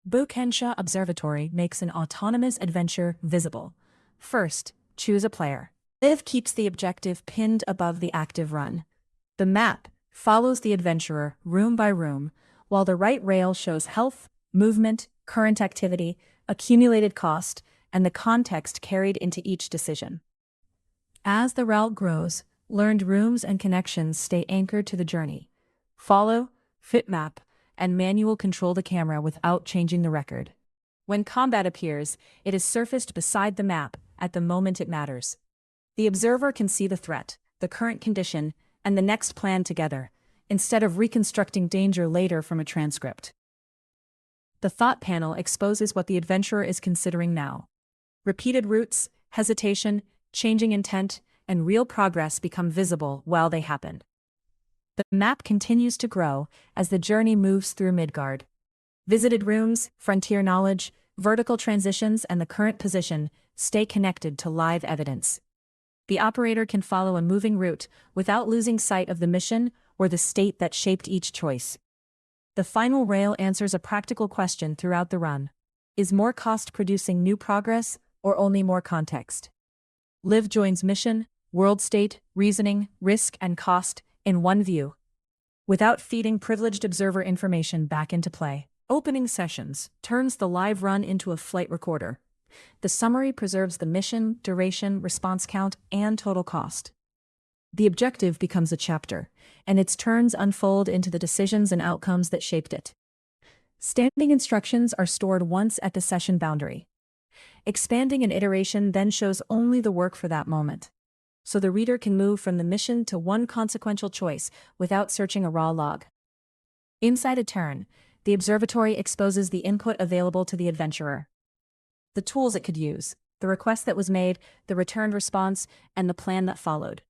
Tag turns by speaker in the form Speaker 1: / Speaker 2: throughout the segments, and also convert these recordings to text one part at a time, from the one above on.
Speaker 1: Boukensha Observatory makes an autonomous adventure visible. First, choose a player. Live keeps the objective pinned above the active run. The map follows the adventurer room by room, while the right rail shows health, movement, current activity, accumulated cost, and the context carried into each decision. As the route grows, learned rooms and connections stay anchored to the journey. Follow, fit map, and manual control the camera without changing the record. When combat appears, it is surfaced beside the map at the moment it matters. The observer can see the threat, the current condition, and the next plan together, instead of reconstructing danger later from a transcript. The thought panel exposes what the adventurer is considering now. Repeated routes, hesitation, changing intent, and real progress become visible while they happen. The map continues to grow as the journey moves through Midgard. Visited rooms, frontier knowledge, vertical transitions, and the current position stay connected to live evidence. The operator can follow a moving route without losing sight of the mission or the state that shaped each choice. The final rail answers a practical question throughout the run. Is more cost producing new progress or only more context? Live joins mission, world state, reasoning, risk, and cost in one view, without feeding privileged observer information back into play. Opening sessions turns the live run into a flight recorder. The summary preserves the mission, duration, response count, and total cost. The objective becomes a chapter, and its turns unfold into the decisions and outcomes that shaped it. Standing instructions are stored once at the session boundary. Expanding an iteration then shows only the work for that moment, so the reader can move from the mission to one consequential choice without searching a raw log. Inside a turn, the observatory exposes the input available to the adventurer. The tools it could use, the request that was made, the returned response, and the plan that followed.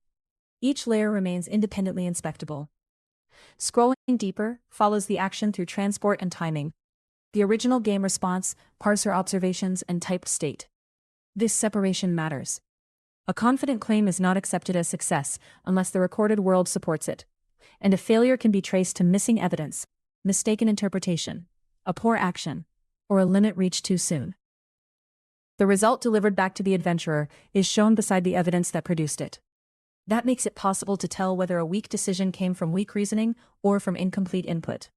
Speaker 1: Each layer remains independently inspectable. Scrolling deeper follows the action through transport and timing. The original game response, parser observations, and typed state. This separation matters. A confident claim is not accepted as success unless the recorded world supports it, and a failure can be traced to missing evidence, mistaken interpretation, a poor action, or a limit reached too soon. The result delivered back to the adventurer is shown beside the evidence that produced it. That makes it possible to tell whether a weak decision came from weak reasoning or from incomplete input.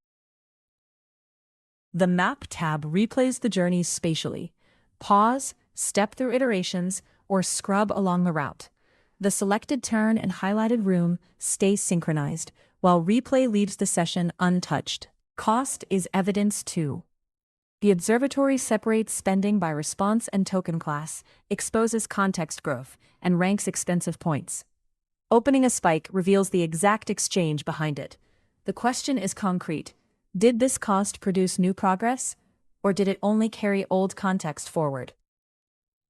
Speaker 1: The Map tab replays the journeys spatially. Pause, step through iterations, or scrub along the route. The selected turn and highlighted room stay synchronized, while replay leaves the session untouched. Cost is evidence too. The observatory separates spending by response and token class, exposes context growth, and ranks expensive points. Opening a spike reveals the exact exchange behind it. The question is concrete. Did this cost produce new progress, or did it only carry old context forward?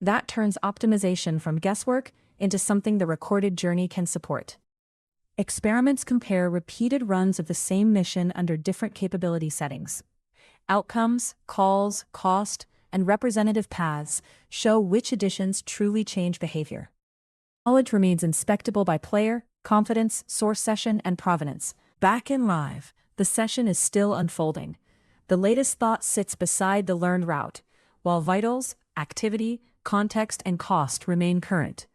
Speaker 1: That turns optimization from guesswork into something the recorded journey can support. Experiments compare repeated runs of the same mission under different capability settings. Outcomes, calls, cost, and representative paths show which additions truly change behavior. Knowledge remains inspectable by player, confidence, source session, and provenance. Back in live, the session is still unfolding. The latest thought sits beside the learned route, while vitals, activity, context, and cost remain current.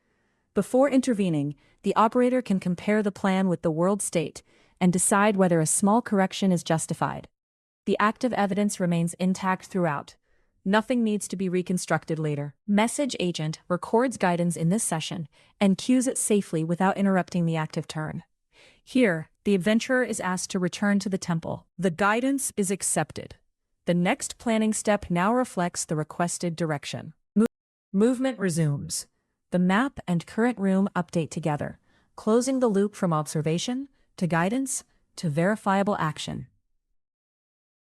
Speaker 1: Before intervening, the operator can compare the plan with the world state and decide whether a small correction is justified. The active evidence remains intact throughout. Nothing needs to be reconstructed later. Message Agent records guidance in this session and cues it safely without interrupting the active turn. Here, the adventurer is asked to return to the temple. The guidance is accepted. The next planning step now reflects the requested direction. Movement resumes. The map and current room update together, closing the loop from observation to guidance to verifiable action.